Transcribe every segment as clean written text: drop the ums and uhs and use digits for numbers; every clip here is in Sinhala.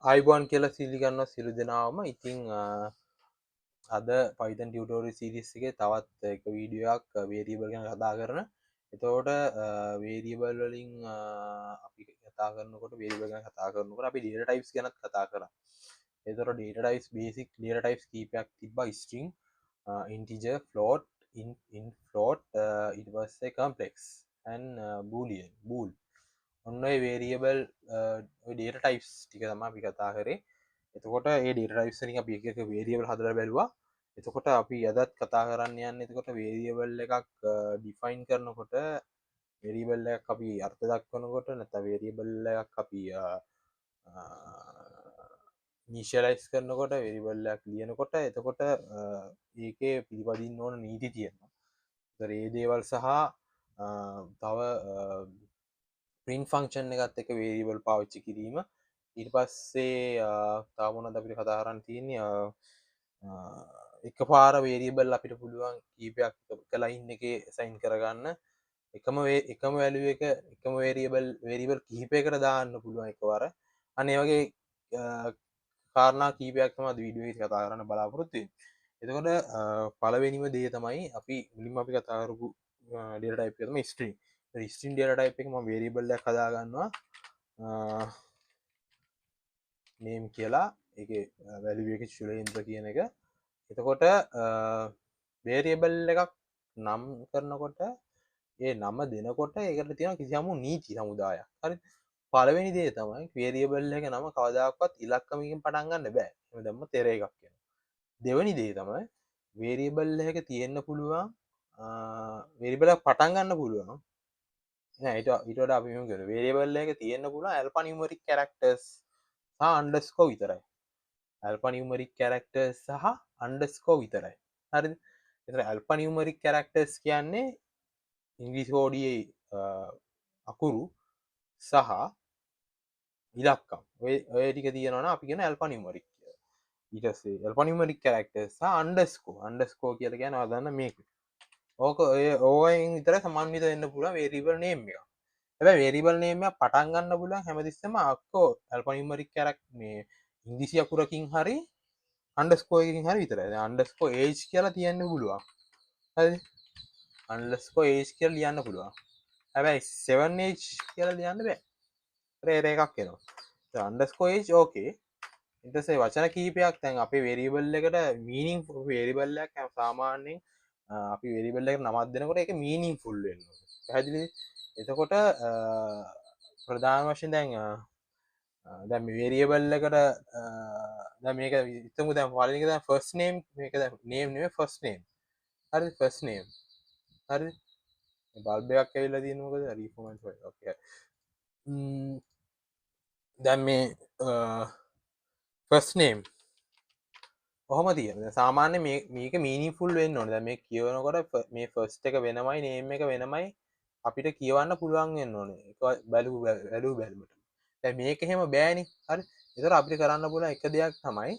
අයිබෝන් කියලා සිලිගන්න සිරු දෙනාවම ඉතිං අද පයිතන් ටියටෝරි සිරිස් එක තවත් එක වීඩියෝයක් වේරියබල් ගැන කතා කරන එතෝට වේරියබල් වලින් අපි කතා කරනකොට වේරියබල් ගැන කතා කරනකොට අපි ඩේටා ටයිප්ස් ගැන කතා කරා එතකොට data types basic data types කීපයක් තිබ්බා string integer float in float ඊට පස්සේ complex and boolean bool ඔන්න ඔය වේරියබල් ඩේටා ටයිප්ස් ටික තමයි අපි කතා කරේ එතකොට ඒ ඩේටා ටයිප්ස් වලින් අපි එක එක වේරියබල් හදලා බැලුවා එතකොට අපි අදත් කතා කරන්න යන්නේ එතකොට වේරියබල් එකක් ඩිෆයින් කරනකොට වේරියබල් එකක් අපි අර්ථ දක්වනකොට නැත්නම් වේරියබල් එකක් අපි ඉනිෂියලයිස් කරනකොට වේරියබල් එකක් ලියනකොට එතකොට ඒකේ පිළිපදින්න ඕන නීති තියෙනවා. ඒතර ඒ දේවල් සහ තව print function එකත් එක වේරියබල් පාවිච්චි කිරීම ඊට පස්සේ තව මොනවද අපිට කතා කරන්න තියෙන්නේ එක පාර වේරියබල් අපිට පුළුවන් කීපයක් එක ලයින් එකේ සයින් කරගන්න එකම වැලියු එක එකම වේරියබල් කිහිපයකට දාන්න පුළුවන් එකවර අන්න ඒ වගේ කාරණා කීපයක් තමයි අද වීඩියෝ එකේ කතා කරන්න බලාපොරොත්තු වෙන්නේ. එතකොට පළවෙනිම දේ තමයි අපි මුලින්ම අපි කතා කරපු ඩේටා ටයිප් එක තමයි string. ස්ට්‍රිං ඩේටා ටයිප් එක මම වේරියබල් එකක් හදා ගන්නවා name කියලා ඒකේ වැලියු එකේ සුලේන්ද්‍ර කියන එක. එතකොට වේරියබල් එකක් නම් කරනකොට ඒ නම දෙනකොට ඒකට තියෙන කිසියම් නීති සමුදායක්. හරි. පළවෙනි දේ තමයි වේරියබල් එක නම කවදාකවත් ඉලක්කමකින් පටන් ගන්න බෑ. එහෙම දැම්ම තෙර එකක් වෙනවා. දෙවෙනි දේ තමයි වේරියබල් එක තියෙන්න පුළුවන් වේරියබල් එක පටන් ගන්න පුළුවන් ඊට වඩා අපි මෙහෙම කරමු වේරියබල් එක තියෙන්න පුළුවන් ඇල්ෆානියුමරික් කැරක්ටර්ස් සහ අන්ඩර්ස්කෝර් විතරයි ඇල්ෆානියුමරික් කැරක්ටර්ස් සහ අන්ඩර්ස්කෝර් විතරයි හරිද එතන ඇල්ෆානියුමරික් කැරක්ටර්ස් කියන්නේ ඉංග්‍රීසි කෝඩියේ අකුරු සහ ඉලක්කම් ඔය ටික තියෙනවා නම් අපි කියන ඇල්ෆානියුමරික් කියලා ඊට පස්සේ ඇල්ෆානියුමරික් කැරක්ටර්ස් සහ අන්ඩර්ස්කෝර් කියලා කියන්නේ ඔයා දන්න මේක ඕක ඕයෙන් විතර සමන්විත වෙන්න පුළුවන් වේරියබල් නේම් එක. හැබැයි වේරියබල් නේම් එක පටන් ගන්න පුළුවන් හැමතිස්සෙම අක්කෝ ඇල්ෆානියුමරික් කැරක්ටර් මේ ඉංග්‍රීසි අකුරකින් හරි අන්ඩර්ස්කෝර් එකකින් හරි විතරයි. දැන් අන්ඩර්ස්කෝර් age කියලා තියන්න පුළුවන්. හරිද? අන්ඩර්ස්කෝර් age කියලා ලියන්න පුළුවන්. හැබැයි 7age කියලා ලියන්න බෑ. ඒතර එකක් එනවා. දැන් අන්ඩර්ස්කෝර් age ඕකේ. ඊට පස්සේ වචන කීපයක් දැන් අපේ වේරියබල් එකට මීනින්ග් වේරියබල් එකක් සාමාන්‍යයෙන් අපි වේරියබල් එකට නමක් දෙනකොට ඒක මීනින්ග්ෆුල් වෙන්න ඕනේ. පැහැදිලිද? එතකොට ප්‍රධාන වශයෙන් දැන් මේ වේරියබල් එකට දැන් මේක හිතමු දැන් පළවෙනි එක දැන් ෆස්ට් නේම් මේක දැන් නේම් නෙමෙයි ෆස්ට් නේම්. හරිද? First name. හරිද? බල්බ් එකක් ඇවිල්ලා තියෙන මොකද? රීෆෝමන්ස් වල. ඕකේ. දැන් මේ ෆස්ට් නේම් කොහොම තියෙන සාමාන්‍ය මේක මීනින්ග්ෆුල් වෙන්න ඕනේ. දැන් මේ කියවනකොට මේ ෆස්ට් එක වෙනමයි නේම් එක වෙනමයි අපිට කියවන්න පුළුවන් වෙන්න ඕනේ. ඒක බැලුවට. දැන් මේක එහෙම බෑනේ. හරි. ඒතර අපිට කරන්න පුළුවන් එක දෙයක් තමයි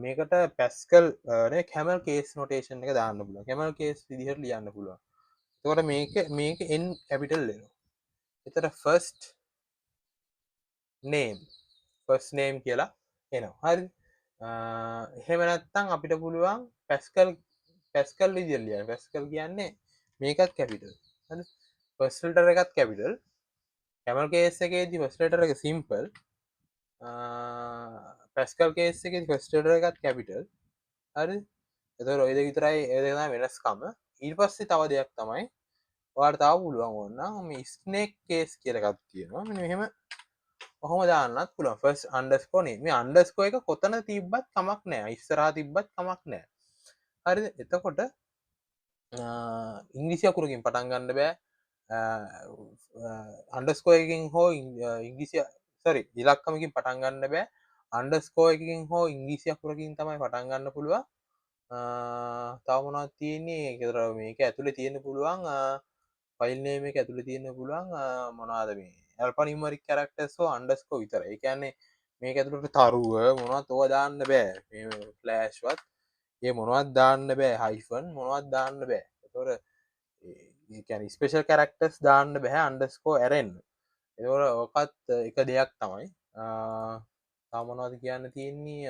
මේකට පැස්කල් නේ කැමල් කේස් නොටේෂන් එක දාන්න පුළුවන්. කැමල් කේස් විදිහට ලියන්න පුළුවන්. එතකොට මේක n කැපිටල් වෙනවා. ඒතර ෆස්ට් නේම් කියලා එනවා. හරිද? එහෙම නැත්තම් අපිට පුළුවන් පැස්කල් විදිහට ලියන්න. පැස්කල් කියන්නේ මේකත් කැපිටල්. හරි? ෆස්ට් ලෙටර් එකත් කැපිටල්. කැමල් කේස් එකේදී ෆස්ට් ලෙටර් එක සිම්පල්. පැස්කල් කේස් එකේදී ෆස්ට් ලෙටර් එකත් කැපිටල්. හරිද? එතකොට ඔය දෙක විතරයි ඒ දෙක තමයි වෙනස්කම. ඊට පස්සේ තව දෙයක් තමයි ඔයාලට තව පුළුවන් ඕනනම් මේ ස්නේක් කේස් කියලා එකක් තියෙනවා. මෙන්න මෙහෙම ඔහොම දාන්නත් පුළුවන්. ෆස්ට් අන්ඩර්ස්කෝර් නේ. මේ අන්ඩර්ස්කෝර් එක කොතන තිබ්බත් කමක් නැහැ. ඉස්සරහා තිබ්බත් කමක් නැහැ. හරිද? එතකොට ඉංග්‍රීසි අකුරකින් පටන් ගන්න බෑ. අන්ඩර්ස්කෝර් එකකින් හෝ ඉංග්‍රීසි ඉලක්කමකින් පටන් ගන්න බෑ. අන්ඩර්ස්කෝර් එකකින් හෝ ඉංග්‍රීසි අකුරකින් තමයි පටන් ගන්න පුළුවන්. තව මොනවද තියෙන්නේ? ඒකතර මේක ඇතුලේ තියෙන්න පුළුවන් ෆයිල් නේම් එක ඇතුලේ තියෙන්න පුළුවන් මොනවද මේ ඇල්ෆානියුමරික් කැරක්ටර්ස් හෝ අන්ඩර්ස්කෝර් විතරයි. ඒ කියන්නේ මේක ඇතුලට තරුව මොනවත් ඕවා දාන්න බෑ. මේ ෆ්ලෑෂ් වත් ඒ මොනවත් දාන්න බෑ. හයිෆන් මොනවත් දාන්න බෑ. ඒතොර ඒ කියන්නේ ස්පෙෂල් කැරක්ටර්ස් දාන්න බෑ අන්ඩර්ස්කෝර් ඇරෙන්න. ඒතොර ඔකත් එක දෙයක් තමයි. තව මොනවද කියන්න තියෙන්නේ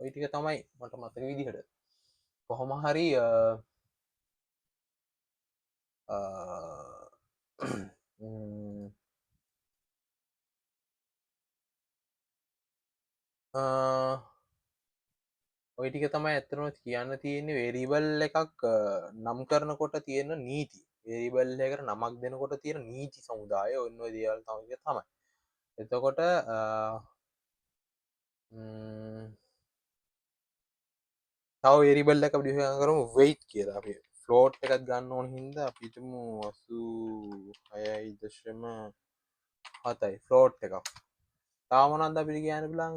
ඔය ටික තමයි මට මතක විදිහට කොහොම හරි ඔය ටික තමයි ඇත්තටම කියන්න තියෙන්නේ වේරියබල් එකක් නම් කරනකොට තියෙන නීති වේරියබල් එකට නමක් දෙනකොට තියෙන නීති සමුදාය ඔන්න ඔය දේවල් තමයි එතකොට තව වේරියබල් එක අපි ඩිෆයින් කරමු weight කියලා අපි ෆ්ලෝට් එකක් ගන්න ඕන හින්දා අපි හිතමු 86.7යි ෆ්ලෝට් එකක් තාම මොනවද අපිට කියන්න පුළුවන්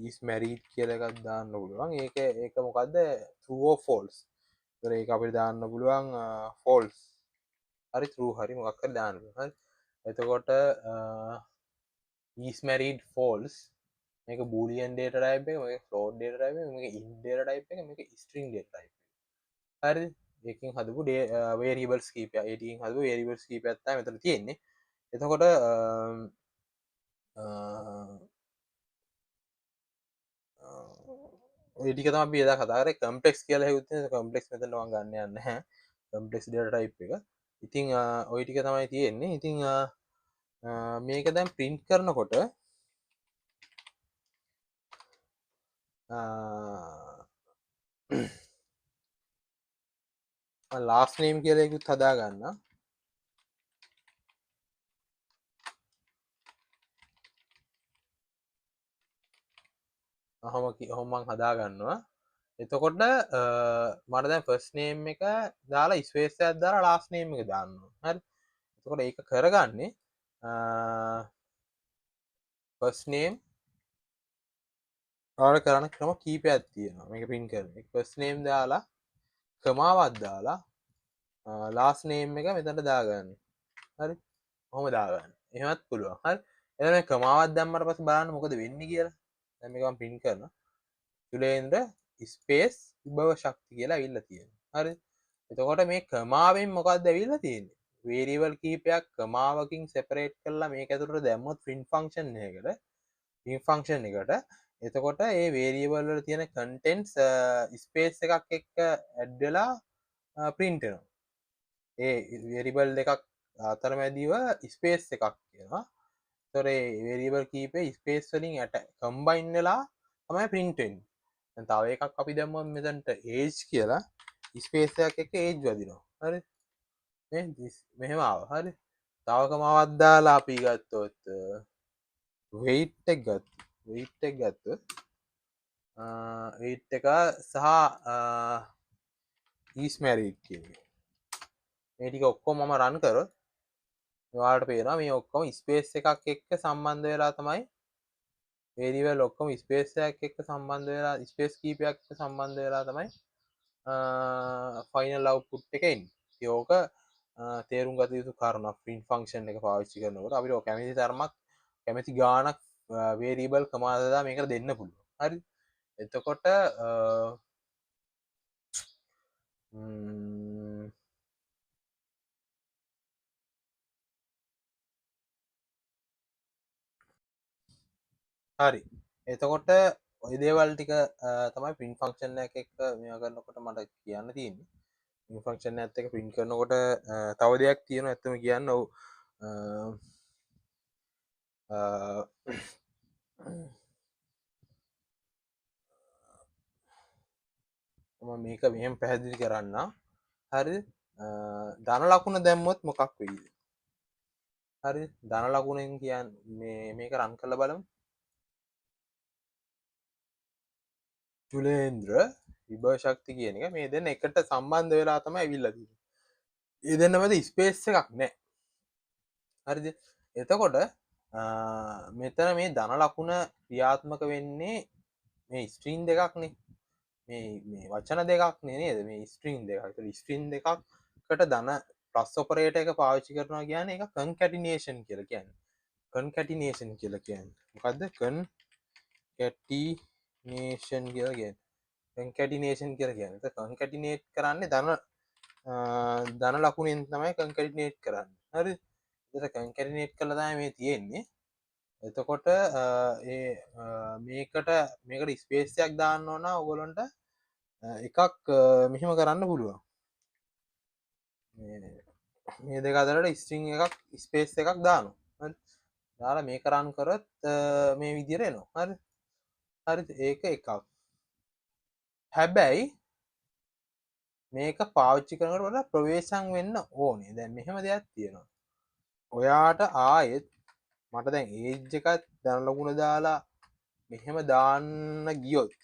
is married කියලා එකක් දාන්න පුළුවන් ඒක මොකක්ද true or false ඒක අපිට දාන්න පුළුවන් false හරි true හරි මොකක් හරි දාන්න පුළුවන් හරි එතකොට is married false මේක බූලියන් ඩේටා ටයිප් එක මේක ෆ්ලෝට් ඩේටා ටයිප් එක මේක int ඩේටා ටයිප් එක මේක string ඩේටා ටයිප් එක හරි ඒකෙන් හදපු variables කීපයක් ඒකෙන් හදපු variables කීපයක් තමයි මෙතන තියෙන්නේ එතකොට ඒටික තම අපි එදා කතාර කම්පෙක්ස් කියලා යුත්ත කම්පලෙක්ස් මෙතන වා ගන්න යන්න හැ කම්පලෙක්ස් ඩේටා ටයිප් එක ඉතිං ඔය ටික තමයි තියෙන්නේ ඉතිං මේක දැන් ප්‍රින්ට් කරනකොට ලාස් නේම් කියලෙකුත් හදා ගන්න හොමන් හදා ගන්නවා එතකොට මට දැන් ෆස් නේම් එක දාලා ස්වේස්යක් දාලා ලාස් නේම් එක දාන්න හරි එතකොට ඒක කරගන්නේ ෆස් නේම් ආර කරන්න ක්‍රම කීපයක් තියෙනවා මේක පින් කරන ෆස් නේම් දාලා කමාවත් දාලා ලාස් නේම් එක මෙතට දාගන්න හරි හොම දාගන්න එහෙමත් පුළුවන් හරි එ කමාවත් දම්මට පස බලන්න මොකද වෙන්න කියලා දැමකම් පින් කරන තුලේන්ද්‍ර ස්පේස් විභව ශක්ති කියලා විල්ල තියෙන හරි එතකොට මේ ක්‍රමාවෙන් මොකක්ද ඇවිල්ලා තියෙන්නේ වේරියබල් කීපයක් ක්‍රමාවකින් සෙපරේට් කරලා මේක ඇතුළට දැම්මොත් print function එකකට print function එකට එතකොට ඒ වේරියබල් වල තියෙන contents ස්පේස් එකක් එක්ක ඇඩ් වෙලා print වෙනවා ඒ වේරියබල් දෙකක් අතරමැදිව ස්පේස් එකක් කියනවා එතකොට ඒ වේරියබල් කීපේ ස්පේස් වලින් කම්බයින් වෙලා තමයි print වෙන්නේ තව එකක් අපි දැම්මොත් මෙතනට age කියලා ස්පේස් එකක් එක්ක age වදිනවා හරි මෙහෙම ආව හරි තවකමාවත් දාලා අපි ගත්තොත් weight එක ගත්තොත් weight එක සහ is married කියන්නේ මේ ටික ඔක්කොම මම රන් කරොත් ඔයාලට පේනවා මේ ඔක්කොම ස්පේස් එකක් එක්ක සම්බන්ධ වෙලා තමයි වේරියබල් ඔක්කොම ස්පේස් එකක් එක්ක සම්බන්ධ වෙලා ස්පේස් කීපයක් එක්ක සම්බන්ධ වෙලා තමයි ෆයිනල් අවුට්පුට් එක එන්නේ ඕක තේරුම් ගත යුතු කාරණා print function එක පාවිච්චි කරනකොට අපිට කැමති තරමක් කැමති ගානක් වේරියබල් කමාදදා මේකට දෙන්න පුළුවන් හරි එතකොට හරි එතකොට ඔය දේවල් ටික තමයි print function එක එක්ක මේවා කරනකොට මට කියන්න තියෙන්නේ print function එකත් එක්ක print කරනකොට තව දෙයක් තියෙනවා ඇත්තම කියන්න ඔව් මම මේක මෙහෙම පැහැදිලි කරන්න හරි ධන ලකුණ දැම්මොත් මොකක් වෙයිද හරි ධන ලකුණෙන් කියන්නේ මේක රන් කරලා බලමු චුලේන්ද්‍ර විභව ශක්ති කියන එක මේ දෙන්න එකට සම්බන්ධ වෙලා තමයි ඇවිල්ලා තියෙන්නේ. ඒ දෙන්න මැද ස්පේස් එකක් නැහැ. හරිද? එතකොට මෙතන මේ ධන ලකුණ ක්‍රියාත්මක වෙන්නේ මේ ස්ට්‍රිං දෙකක්නේ. මේ වචන දෙකක් නේද? මේ ස්ට්‍රිං දෙකක්. ඒතර ස්ට්‍රිං දෙකකට ධන ප්ලස් ඔපරේටර් එක පාවිච්චි කරනවා කියන්නේ ඒක concatenation කියලා කියන්නේ. concatenation කියලා කියන්නේ. මොකද්ද? concatenation කියලා කියන්නේ. concatenation කියලා කියන්නේ. ඒක concatenate කරන්නේ ධන ලකුණෙන් තමයි concatenate කරන්නේ. හරි? concatenate කළා තමයි මේ තියෙන්නේ. එතකොට මේකට ස්පේස් එකක් දාන්න ඕන ඔයගොල්ලන්ට එකක් මෙහෙම කරන්න පුළුවන්. මේ දෙක අතරට ස්ට්‍රිං එකක් ස්පේස් එකක් දානවා. හරි. දාලා මේක රන් කරොත් මේ විදිහට එනවා. හරි. හරිද? ඒක එකක්. හැබැයි මේක පාවිච්චි කරනකොට වඩා ප්‍රවේශම් වෙන්න ඕනේ. දැන් මෙහෙම දෙයක් තියෙනවා. ඔයාට ආයෙත් මට දැන් ඒජ් එකක් දැන ලකුණ දාලා මෙහෙම දාන්න ගියොත්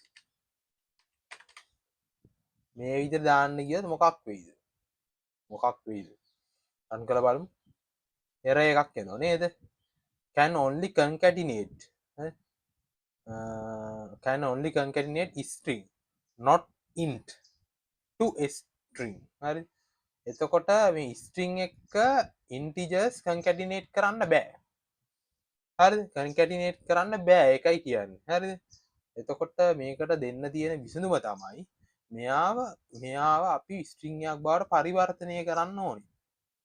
මේ විදිහට දාන්න ගියොත් මොකක් වෙයිද? මොකක් වෙයිද? රන් කරලා බලමු. error එකක් එනවා නේද? can only concatenate can only concatenate string not int to a string. හරි. එතකොට මේ string එක integers concatenate කරන්න බෑ. හරිද? concatenate කරන්න බෑ ඒකයි කියන්නේ. හරිද? එතකොට මේකට දෙන්න තියෙන විසඳුම තමයි මෙයාව අපි string එකක් බවට පරිවර්තනය කරන්න ඕනේ.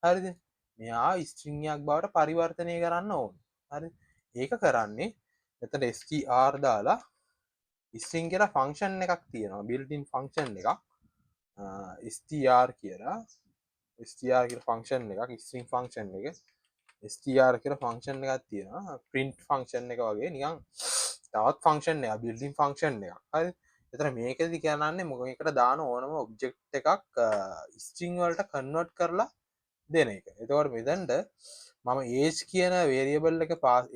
හරිද? මෙයා string එකක් බවට පරිවර්තනය කරන්න ඕනේ. හරි? ඒක කරන්නේ එතන str දාලා string කියලා ෆන්ක්ෂන් එකක් තියෙනවා. built in ෆන්ක්ෂන් එකක්. str කියලා ෆන්ක්ෂන් එකක් string ෆන්ක්ෂන් එක str කියලා ෆන්ක්ෂන් එකක් තියෙනවා. print ෆන්ක්ෂන් එක වගේ නිකන් තවත් ෆන්ක්ෂන් එකක් built in ෆන්ක්ෂන් එකක්. හරි. එතන මේකෙදි කියන්නේ මොකෙකට දාන ඕනම ඔබ්ජෙක්ට් එකක් string වලට කන්වර්ට් කරලා දෙන එක. එතකොට මෙතනට මම age කියන variable එක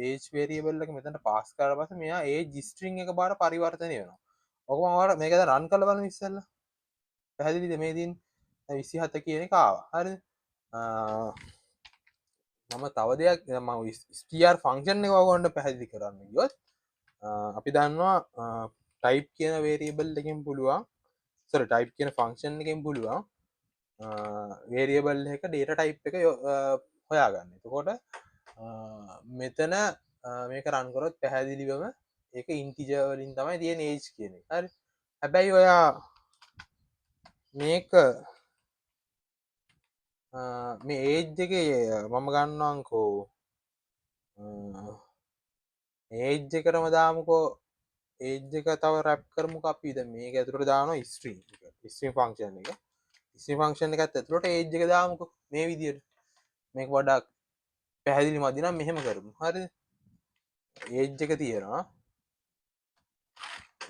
age variable එක මෙතනට pass කරලා පස්සේ මෙයා age string එක බාට පරිවර්තනය වෙනවා. ඔක මම ඔයාලට මේක දැන් run කරලා බලමු ඉස්සෙල්ලා. පැහැදිලිද මේ දින් 27 කියන එක ආවා. හරිද? මම තව දෙයක් මම str ෆන්ක්ෂන් එක ඔයගොල්ලන්ට පැහැදිලි කරන්න ගියොත් අපි දන්නවා type කියන variable එකෙන් පුළුවන් type කියන ෆන්ක්ෂන් එකෙන් පුළුවන් variable එක data type එක හොයාගන්න. එතකොට මෙතන මේක රන් කරොත් පැහැදිලිවම ඒක integer වලින් තමයි තියෙන age කියන එක. හරි. හැබැයි ඔයා මේක මේ age එකේ මම ගන්නවන්කෝ age එකටම දාමුකෝ age එක තව රැප් කරමුකෝ අපි දැන් මේක ඇතුළට දානවා string function එක. string function එකත් ඇතුළට age එක දාමුකෝ මේ විදියට. මේක වඩා පැහැදිලි මදි නම් මෙහෙම කරමු. හරිද? age එක තියෙනවා.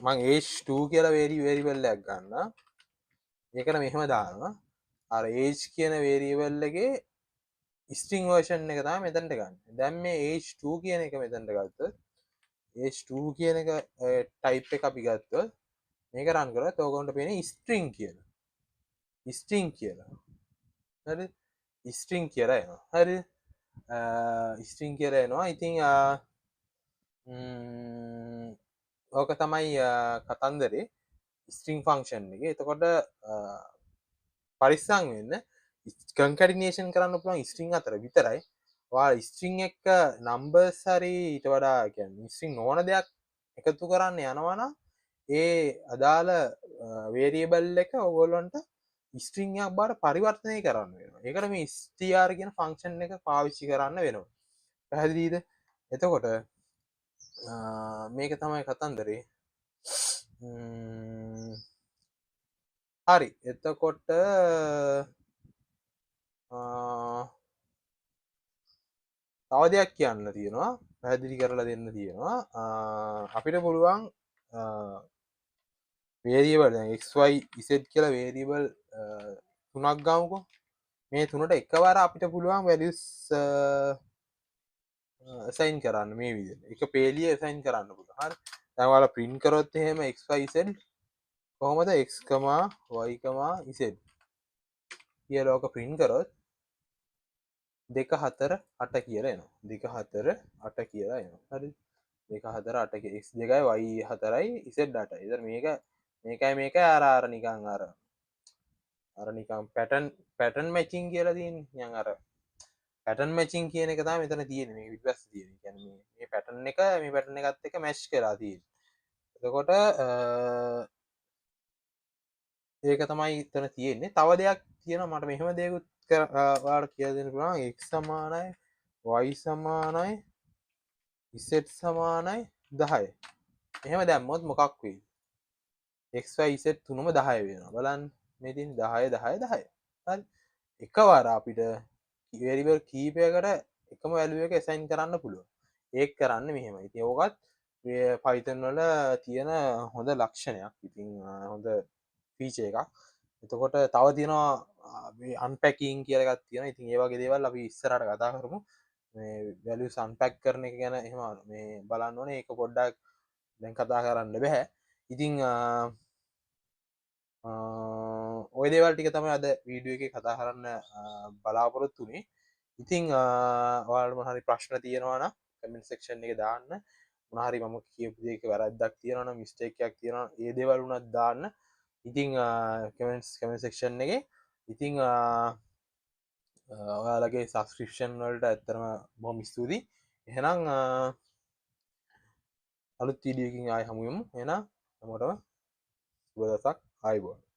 මම age2 කියලා variable එකක් ගන්නවා. ඒකට මෙහෙම දානවා. අර age කියන variable එකේ string version එක තමයි මෙතනට ගන්න. දැන් මේ age2 කියන එක මෙතනට ගත්තොත් age2 කියන එක type එක අපි ගත්තොත් මේක run කරොත් ඕගොල්ලන්ට පේන්නේ string කියලා. string කියලා. හරිද? string කියලා එනවා. හරිද? string කියලා එනවා. ඉතින් ඕක තමයි කතන්දරේ string function එක. එතකොට පරිස්සම් වෙන්න concatenation කරන්න පුළුවන් string අතර විතරයි. ඔයාලා string එක numbers හරි ඊට වඩා කියන්නේ string නොවන දෙයක් එකතු කරන්න යනවා නම් ඒ අදාළ variable එක ඔයගොල්ලන්ට string එකක් බාට පරිවර්තනය කරන්න වෙනවා. ඒකට මේ str කියන function එක පාවිච්චි කරන්න වෙනවා. පැහැදිලිද? එතකොට මේක තමයි කතන්දරේ. හරි. එතකොට තව දෙයක් කියන්න තියෙනවා. පැහැදිලි කරලා දෙන්න තියෙනවා. අපිට පුළුවන් variable දැන් x y z කියලා variable තුනක් ගමුකෝ. මේ තුනට එකවර අපිට පුළුවන් values assign කරන්න මේ විදිහට. එක පේලිය assign කරන්න පුළුවන්. හරි. දැන් ඔයාලා print කරොත් එහෙම x y z කොහොමද x, y, z කියලා ඔක print කරොත් 2 4 8 කියලා එනවා. 2 4 8 කියලා එනවා. හරිද? 2 4 8 x 2යි y 4යි z 8යි. ඉතින් මේකයි අර නිකන් නිකන් pattern matching කියලා තියෙන්නේ. නිකන් අර pattern matching කියන එක තමයි මෙතන තියෙන්නේ. මේක පිටපස්සේ තියෙන්නේ. කියන්නේ මේ pattern එක මේ pattern එකත් එක්ක match කරලා තියෙන්නේ. එතකොට ඒක තමයි එතන තියෙන්නේ. තව දෙයක් තියෙනවා මට මෙහෙම දෙයක්ත් ඔයාලට කියලා දෙන්න පුළුවන්. x සමානයි y සමානයි z සමානයි 10. එහෙම දැම්මොත් මොකක් වෙයිද? xy z තුනම 10 වෙනවා. බලන්න මේ තියෙන 10 10 10. හරි. එකවර අපිට වෙරියබල් කීපයකට එකම වැලියු එක assign කරන්න පුළුවන්. ඒක කරන්නේ මෙහෙමයි. ඉතින් ඕකත් මේ Python වල තියෙන හොඳ ලක්ෂණයක්. ඉතින් හොඳ ෆීචර් එකක්. එතකොට තව තියෙනවා මේ අන්පැකින් කියලා එකක් තියෙනවා. ඉතින් ඒ වගේ දේවල් අපි ඉස්සරහට කතා කරමු. මේ වැලියුස් අන්පැක් කරන එක ගැන එහෙම මේ බලන්න ඕනේ. ඒක පොඩ්ඩක් දැන් කතා කරන්න බෑ. ඉතින් ඔය දේවල් ටික තමයි අද වීඩියෝ එකේ කතා කරන්න බලාපොරොත්තු වෙන්නේ. ඉතින් ඔයාලට මොන හරි ප්‍රශ්න තියෙනවා නම් කමෙන්ට් සෙක්ෂන් එකේ දාන්න. මොන හරි මම කියපු දෙයක වැරද්දක් තියෙනවා නම් මිස්ටේක් එකක් තියෙනවා නම් ඒ දේවල් උනත් දාන්න. ඉතින් කමෙන්ට් සෙක්ෂන් එකේ ඉතින් ඔයාලගේ සබස්ක්‍රිප්ෂන් වලට ඇත්තරම බොහොම ස්තුතියි. එහෙනම් අලුත් වීඩියෝ එකකින් ආයෙ හමු වෙමු. එහෙනම් හැමෝටම සුබ දවසක්. ආයුබෝවන්.